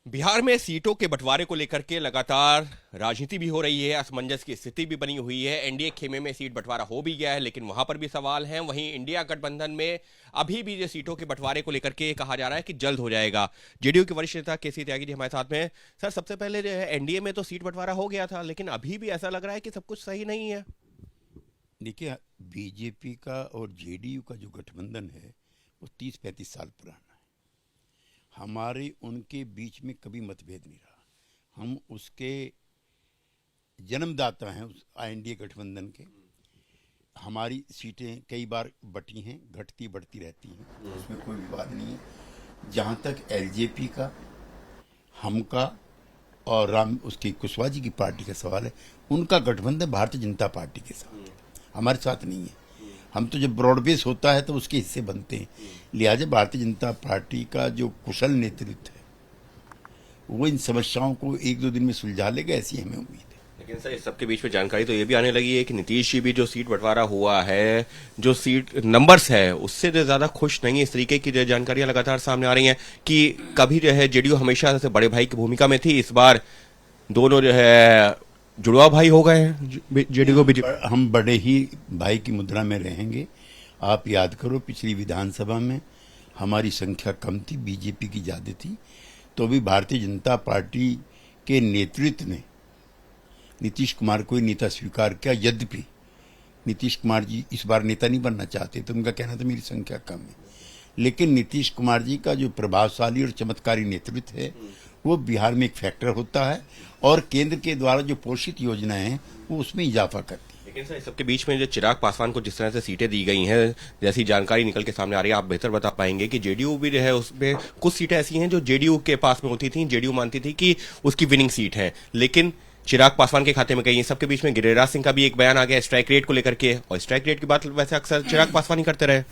बिहार में सीटों के बंटवारे को लेकर के लगातार राजनीति भी हो रही है, असमंजस की स्थिति भी बनी हुई है। एनडीए खेमे में सीट बंटवारा हो भी गया है, लेकिन वहां पर भी सवाल हैं। वहीं इंडिया गठबंधन में अभी भी जो सीटों के बंटवारे को लेकर के कहा जा रहा है कि जल्द हो जाएगा। जेडीयू के वरिष्ठ नेता केसी त्यागी जी हमारे साथ में हैं। सर, सबसे पहले जो है एनडीए में तो सीट बंटवारा हो गया था, लेकिन अभी भी ऐसा लग रहा है कि सब कुछ सही नहीं है। देखिए, बीजेपी का और जेडीयू का जो गठबंधन है वो 30-35 साल पुराना है। हमारे उनके बीच में कभी मतभेद नहीं रहा। हम उसके जन्मदाता हैं, उस एनडीए गठबंधन के। हमारी सीटें कई बार बटी हैं, घटती बढ़ती रहती हैं, उसमें कोई विवाद नहीं है। जहाँ तक एलजेपी का, हम का और राम उसकी कुशवाहा जी की पार्टी का सवाल है, उनका गठबंधन भारतीय जनता पार्टी के साथ है, हमारे साथ नहीं है। हम तो जब ब्रॉड बेस होता है तो उसके हिस्से बनते हैं। लिहाजा भारतीय जनता पार्टी का जो कुशल नेतृत्व है वो इन समस्याओं को 1-2 दिन में सुलझा लेगा, ऐसी हमें उम्मीद है। लेकिन सर, इस सबके बीच में जानकारी तो ये भी आने लगी है कि नीतीश जी भी जो सीट बंटवारा हुआ है, जो सीट नंबर्स है, उससे जो ज्यादा खुश नहीं है। इस तरीके की जो जानकारियां लगातार सामने आ रही हैं कि कभी जो है जेडीयू हमेशा से बड़े भाई की भूमिका में थी, इस बार दोनों जो है जुड़वा भाई हो गए हैं जेडीयू को। हम बड़े ही भाई की मुद्रा में रहेंगे। आप याद करो, पिछली विधानसभा में हमारी संख्या कम थी, बीजेपी की ज्यादा थी, तो भी भारतीय जनता पार्टी के नेतृत्व ने नीतीश कुमार को ही नेता स्वीकार किया। यद्यपि नीतीश कुमार जी इस बार नेता नहीं बनना चाहते, तो उनका कहना था मेरी संख्या कम है, लेकिन नीतीश कुमार जी का जो प्रभावशाली और चमत्कारी नेतृत्व है वो बिहार में एक फैक्टर होता है, और केंद्र के द्वारा जो पोषित योजनाएं हैं वो उसमें इजाफा करती है। लेकिन सर, सबके बीच में जो चिराग पासवान को जिस तरह से सीटें दी गई हैं, जैसी जानकारी निकल के सामने आ रही है, आप बेहतर बता पाएंगे कि जेडीयू भी जो है उसमें कुछ सीटें ऐसी हैं जो जेडीयू के पास में होती थी, जेडीयू मानती थी कि उसकी विनिंग सीट है, लेकिन चिराग पासवान के खाते में गई। सबके बीच में गिरिराज सिंह का भी एक बयान आ गया स्ट्राइक रेट को लेकर के, और स्ट्राइक रेट की बात वैसे अक्सर चिराग पासवान ही करते रहे।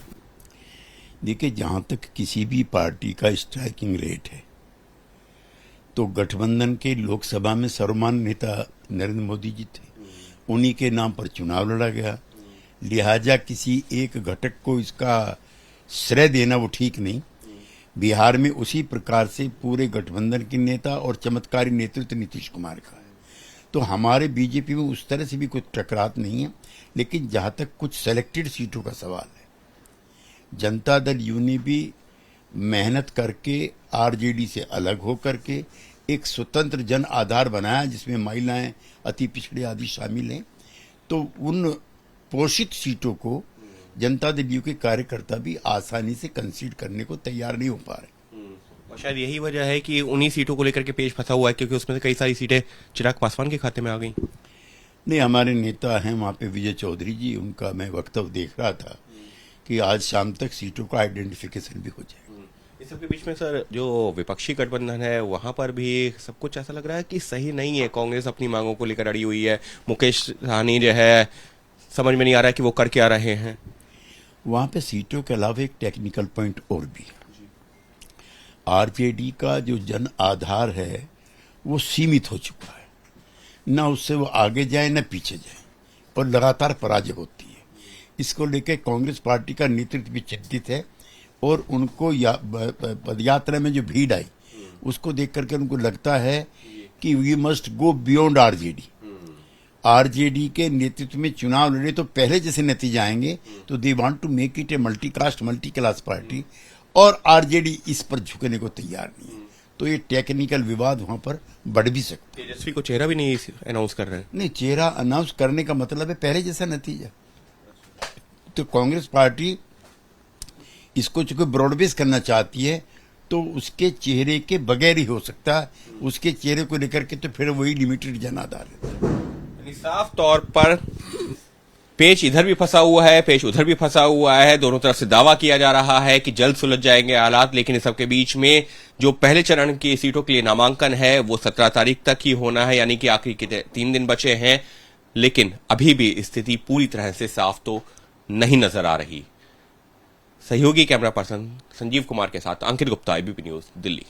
देखिए, जहां तक किसी भी पार्टी का स्ट्राइकिंग रेट है तो गठबंधन के लोकसभा में सर्वमान्य नेता नरेंद्र मोदी जी थे, उन्हीं के नाम पर चुनाव लड़ा गया। लिहाजा किसी एक घटक को इसका श्रेय देना वो ठीक नहीं। बिहार में उसी प्रकार से पूरे गठबंधन के नेता और चमत्कारी नेतृत्व नीतीश कुमार का है, तो हमारे बीजेपी में उस तरह से भी कोई टकरात नहीं है। लेकिन जहां तक कुछ सेलेक्टेड सीटों का सवाल है, जनता दल यू ने भी मेहनत करके आरजेडी से अलग होकर के एक स्वतंत्र जन आधार बनाया, जिसमें महिलाएं, अति पिछड़े आदि शामिल हैं। तो उन पोषित सीटों को जनता दल यू के कार्यकर्ता भी आसानी से कंसीड करने को तैयार नहीं हो पा रहे। और शायद यही वजह है कि उन्हीं सीटों को लेकर के पेच फंसा हुआ है, क्योंकि उसमें से कई सारी सीटें चिराग पासवान के खाते में आ गई। नहीं, हमारे नेता हैं वहाँ पे विजय चौधरी जी, उनका मैं वक्तव्य देख रहा था कि आज शाम तक सीटों का आइडेंटिफिकेशन भी हो जाएगा। इस सबके बीच में सर, जो विपक्षी गठबंधन है वहां पर भी सब कुछ ऐसा लग रहा है कि सही नहीं है। कांग्रेस अपनी मांगों को लेकर अड़ी हुई है। मुकेश सहनी जो है, समझ में नहीं आ रहा है कि वो कर क्या रहे हैं। वहां पे सीटों के अलावा एक टेक्निकल पॉइंट और भी है। आरजेडी का जो जन आधार है वो सीमित हो चुका है, न उससे वो आगे जाए न पीछे जाए, और लगातार पराजय होती है। इसको लेकर कांग्रेस पार्टी का नेतृत्व भी चिंतित है, और उनको पदयात्रा में जो भीड़ आई उसको देख करके उनको लगता है कि we must go beyond RJD. RJD के नेतृत्व में चुनाव लड़े तो पहले जैसे नतीजे आएंगे, तो they want to make it a multi caste multi class party, और आरजेडी इस पर झुकने को तैयार नहीं है। तो ये टेक्निकल विवाद वहां पर बढ़ भी सकते हैं। तेजस्वी को चेहरा भी नहीं अनाउंस कर रहे हैं। नहीं, चेहरा अनाउंस करने का मतलब है पहले जैसा नतीजा। तो कांग्रेस पार्टी इसको चूंकि ब्रॉडबेस करना चाहती है, तो उसके चेहरे के बगैर ही हो सकता है। उसके चेहरे को लेकर के तो फिर वही लिमिटेड जन आधार है। साफ तौर पर पेच इधर भी फंसा हुआ है, पेच उधर भी फंसा हुआ है। दोनों तरफ से दावा किया जा रहा है कि जल्द सुलझ जाएंगे हालात, लेकिन इस सबके बीच में जो पहले चरण की सीटों के लिए नामांकन है वो 17 तारीख तक ही होना है, यानी कि आखिरी के 3 दिन बचे हैं। लेकिन अभी भी स्थिति पूरी तरह से साफ तो नहीं नजर आ रही। सहयोगी कैमरा पर्सन संजीव कुमार के साथ अंकित गुप्ता, एबीपी न्यूज, दिल्ली।